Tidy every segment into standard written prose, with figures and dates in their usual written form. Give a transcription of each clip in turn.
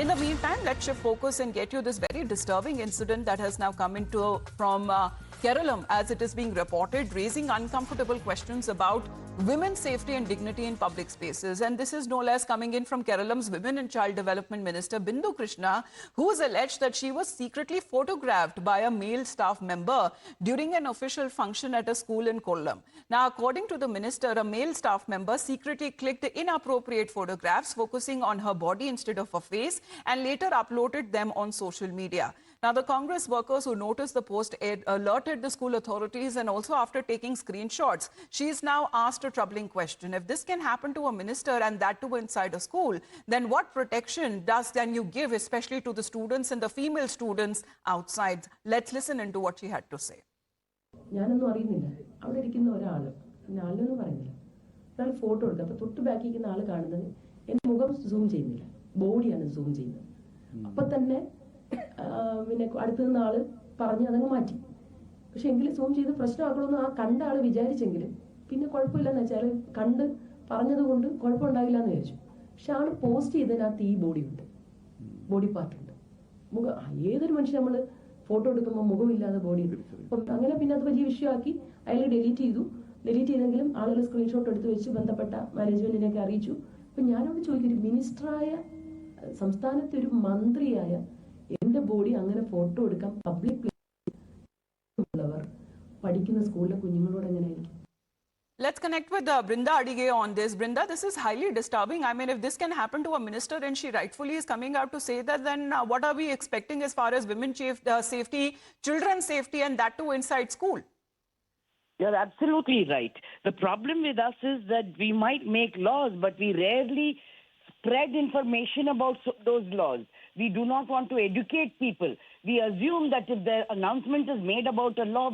In the meantime, let's shift focus and get you this very disturbing incident that has now come from Kerala, as it is being reported, raising uncomfortable questions about women's safety and dignity in public spaces. And this is no less coming in from Kerala's Women and Child Development Minister, Bindu Krishna, who has alleged that she was secretly photographed by a male staff member during an official function at a school in Kollam. Now, according to the minister, a male staff member secretly clicked inappropriate photographs focusing on her body instead of her face and later uploaded them on social media. Now, the Congress workers who noticed the post alerted the school authorities, and also after taking screenshots, she is now asked a troubling question. If this can happen to a minister and that too inside a school, then what protection can you give, especially to the students and the female students outside? Let's listen into what she had to say. പിന്നെ അടുത്തുനിന്ന് ആള് പറഞ്ഞ് അതങ്ങ് മാറ്റി. പക്ഷെ എങ്കിലും zoom ചെയ്ത് പ്രശ്നമാക്കണമെന്ന് ആ കണ്ട ആള് വിചാരിച്ചെങ്കിലും പിന്നെ കുഴപ്പമില്ലെന്ന് വെച്ചാൽ കണ്ട് പറഞ്ഞതുകൊണ്ട് കുഴപ്പമുണ്ടാവില്ല എന്ന് വിചാരിച്ചു. പക്ഷെ ആള് പോസ്റ്റ് ചെയ്തതിനകത്ത് ഈ ബോഡി പാർട്ട് ഉണ്ട്. ഏതൊരു മനുഷ്യൻ നമ്മൾ ഫോട്ടോ എടുക്കുമ്പോൾ മുഖമില്ലാതെ ബോഡി അപ്പം അങ്ങനെ പിന്നെ അത് വലിയ വിഷയമാക്കി അയാൾ ഡിലീറ്റ് ചെയ്തെങ്കിലും ആളുകൾ സ്ക്രീൻഷോട്ട് എടുത്ത് വെച്ച് ബന്ധപ്പെട്ട മാനേജ്മെന്റിനെയൊക്കെ അറിയിച്ചു. അപ്പൊ ഞാനോട് ചോദിക്കും, ഒരു മിനിസ്റ്ററായ സംസ്ഥാനത്തെ ഒരു മന്ത്രിയായ എന്റെ ബോഡി അങ്ങനെ ഫോട്ടോ എടുക്കാൻ പബ്ലിക് പ്ലേസിലുള്ളവർ പഠിക്കുന്ന സ്കൂളിലെ കുഞ്ഞുങ്ങളോട് എങ്ങനെയായിരിക്കും? Let's connect with Brinda Alleges on this. Brinda, this is highly disturbing. I mean, if this can happen to a minister and she rightfully is coming out to say that, then what are we expecting as far as women's safety, children's safety, and that too inside school? You're absolutely right. The problem with us is that we might make laws, but we rarely spread information about those laws. We do not want to educate people. We assume that if the announcement is made about a law,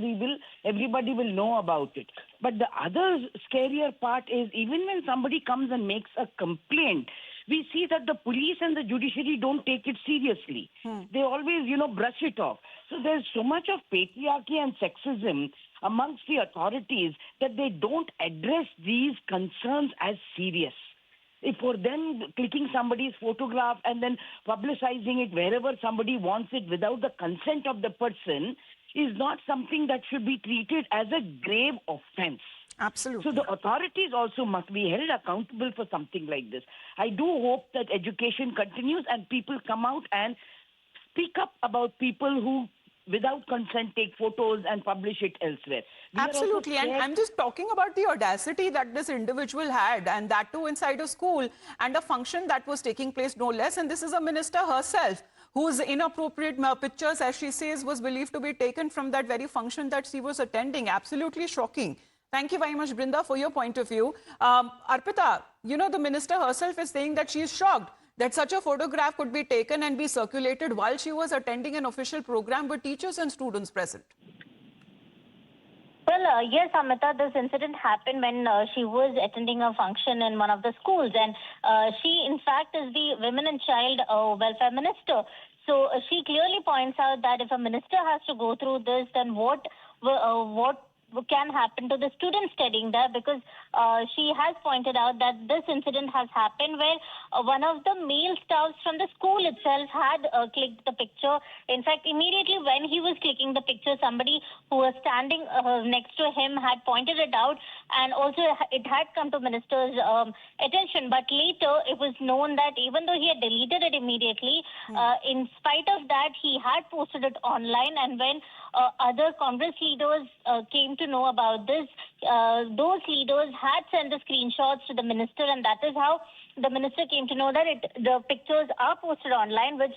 everybody will know about it. But the other scarier part is, even when somebody comes and makes a complaint, we see that the police and the judiciary don't take it seriously. They always, brush it off. So there's so much of patriarchy and sexism amongst the authorities that they don't address these concerns as serious. If for them clicking somebody's photograph and then publicizing it wherever somebody wants it without the consent of the person is not something that should be treated as a grave offense. Absolutely. So the authorities also must be held accountable for something like this. I do hope that education continues and people come out and speak up about people who without consent take photos and publish it elsewhere. Absolutely. And I'm just talking about the audacity that this individual had, and that too inside a school and a function that was taking place no less. And this is a minister herself whose inappropriate pictures, as she says, was believed to be taken from that very function that she was attending. Absolutely shocking. Thank you very much, Brinda, for your point of view. Arpita, the minister herself is saying that she is shocked that such a photograph could be taken and be circulated while she was attending an official program with teachers and students present. Well, yes, Amita, this incident happened when she was attending a function in one of the schools. And she, in fact, is the Women and Child Welfare Minister. So she clearly points out that if a minister has to go through this, then what can happen to the students studying there, because she has pointed out that this incident has happened where one of the male staffs from the school itself had clicked the picture. In fact, immediately when he was clicking the picture, somebody who was standing next to him had pointed it out, and also it had come to minister's attention. But later it was known that even though he had deleted it immediately, in spite of that, he had posted it online, and when other Congress leaders came to know about this, those leaders had sent the screenshots to the minister, and that is how the minister came to know that the pictures are posted online, which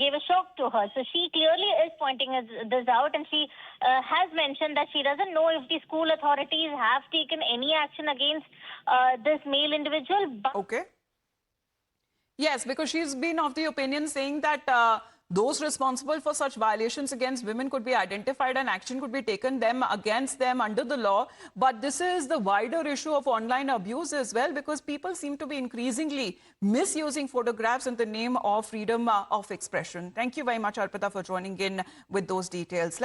gave a shock to her. So she clearly is pointing this out, and she has mentioned that she doesn't know if the school authorities have taken any action against this male individual. Okay. Yes, because she's been of the opinion saying that those responsible for such violations against women could be identified and action could be taken against them under the law. But this is the wider issue of online abuse as well, because people seem to be increasingly misusing photographs in the name of freedom of expression. Thank you very much, Arpita, for joining in with those details.